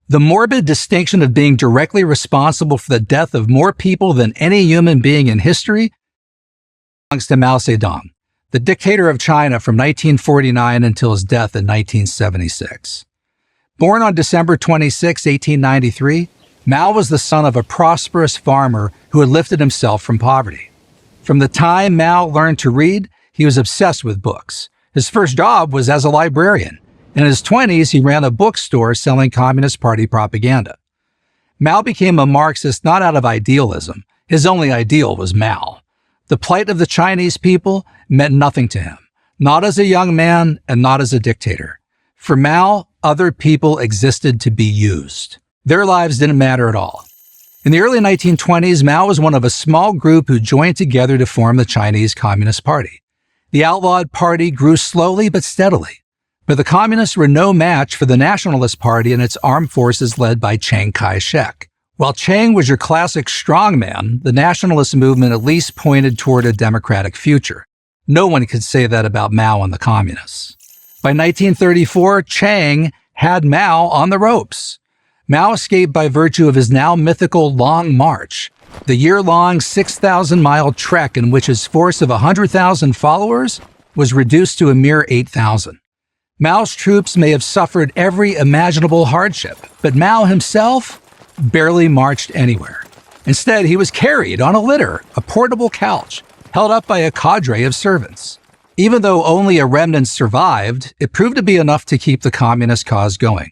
The morbid distinction of being directly responsible for the death of more people than any human being in history belongs to Mao Zedong, the dictator of China from 1949 until his death in 1976. Born on December 26, 1893, Mao was the son of a prosperous farmer who had lifted himself from poverty. From the time Mao learned to read, he was obsessed with books. His first job was as a librarian. In his 20s, he ran a bookstore selling Communist Party propaganda. Mao became a Marxist not out of idealism. His only ideal was Mao. The plight of the Chinese people meant nothing to him, not as a young man and not as a dictator. For Mao, other people existed to be used. Their lives didn't matter at all. In the early 1920s, Mao was one of a small group who joined together to form the Chinese Communist Party. The outlawed party grew slowly but steadily. But the communists were no match for the Nationalist Party and its armed forces led by Chiang Kai-shek. While Chiang was your classic strongman, the nationalist movement at least pointed toward a democratic future. No one could say that about Mao and the communists. By 1934, Chiang had Mao on the ropes. Mao escaped by virtue of his now mythical Long March, the year-long 6,000-mile trek in which his force of 100,000 followers was reduced to a mere 8,000. Mao's troops may have suffered every imaginable hardship, but Mao himself barely marched anywhere. Instead, he was carried on a litter, a portable couch, held up by a cadre of servants. Even though only a remnant survived, it proved to be enough to keep the communist cause going.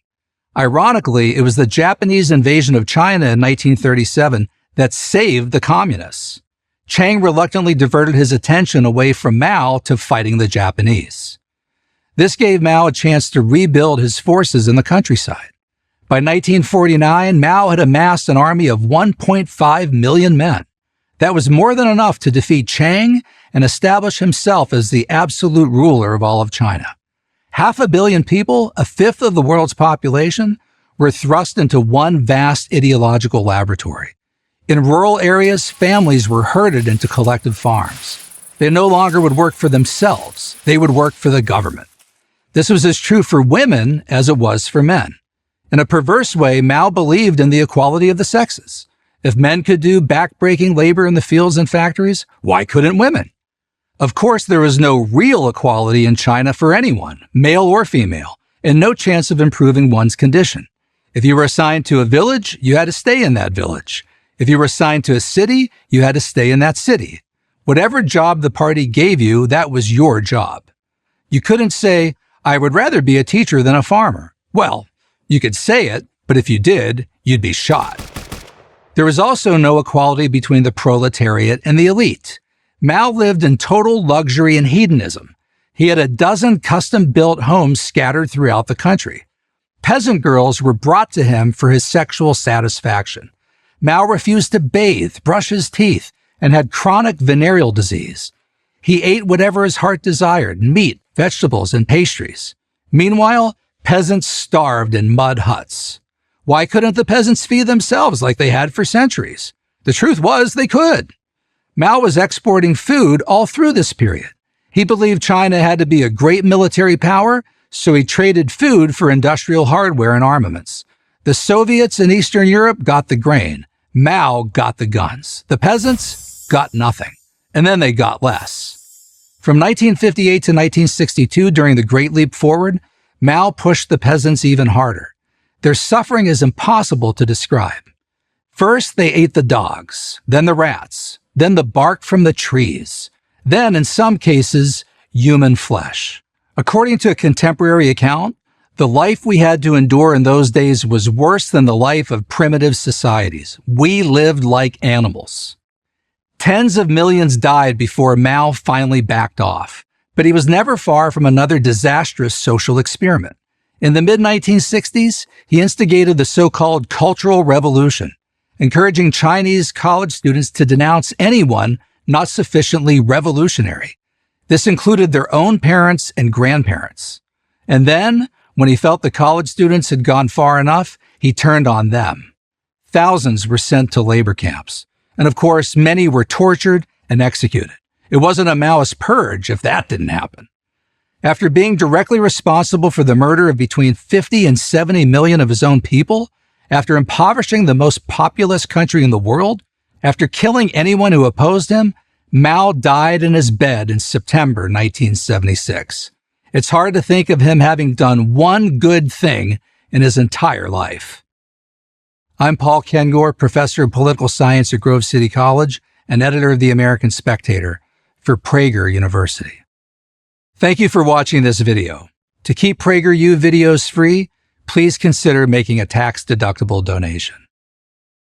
Ironically, it was the Japanese invasion of China in 1937 that saved the communists. Chiang reluctantly diverted his attention away from Mao to fighting the Japanese. This gave Mao a chance to rebuild his forces in the countryside. By 1949, Mao had amassed an army of 1.5 million men. That was more than enough to defeat Chiang and establish himself as the absolute ruler of all of China. 500 million people, a fifth of the world's population, were thrust into one vast ideological laboratory. In rural areas, families were herded into collective farms. They no longer would work for themselves. They would work for the government. This was as true for women as it was for men. In a perverse way, Mao believed in the equality of the sexes. If men could do back-breaking labor in the fields and factories, why couldn't women? Of course, there was no real equality in China for anyone, male or female, and no chance of improving one's condition. If you were assigned to a village, you had to stay in that village. If you were assigned to a city, you had to stay in that city. Whatever job the party gave you, that was your job. You couldn't say, I would rather be a teacher than a farmer. Well, you could say it, but if you did, you'd be shot. There was also no equality between the proletariat and the elite. Mao lived in total luxury and hedonism. He had a dozen custom-built homes scattered throughout the country. Peasant girls were brought to him for his sexual satisfaction. Mao refused to bathe, brush his teeth, and had chronic venereal disease. He ate whatever his heart desired, meat, vegetables, and pastries. Meanwhile, peasants starved in mud huts. Why couldn't the peasants feed themselves like they had for centuries? The truth was they could. Mao was exporting food all through this period. He believed China had to be a great military power, so he traded food for industrial hardware and armaments. The Soviets in Eastern Europe got the grain. Mao got the guns. The peasants got nothing. And then they got less. From 1958 to 1962, during the Great Leap Forward, Mao pushed the peasants even harder. Their suffering is impossible to describe. First, they ate the dogs, then the rats, then the bark from the trees, then, in some cases, human flesh. According to a contemporary account, the life we had to endure in those days was worse than the life of primitive societies. We lived like animals. Tens of millions died before Mao finally backed off, but he was never far from another disastrous social experiment. In the mid-1960s, he instigated the so-called Cultural Revolution, encouraging Chinese college students to denounce anyone not sufficiently revolutionary. This included their own parents and grandparents. And then, when he felt the college students had gone far enough, he turned on them. Thousands were sent to labor camps. And of course, many were tortured and executed. It wasn't a Maoist purge if that didn't happen. After being directly responsible for the murder of between 50 and 70 million of his own people, After impoverishing the most populous country in the world, after killing anyone who opposed him, Mao died in his bed in September 1976. It's hard to think of him having done one good thing in his entire life. I'm Paul Kengor, professor of political science at Grove City College and editor of the American Spectator for Prager University. Thank you for watching this video. To keep PragerU videos free, please consider making a tax-deductible donation.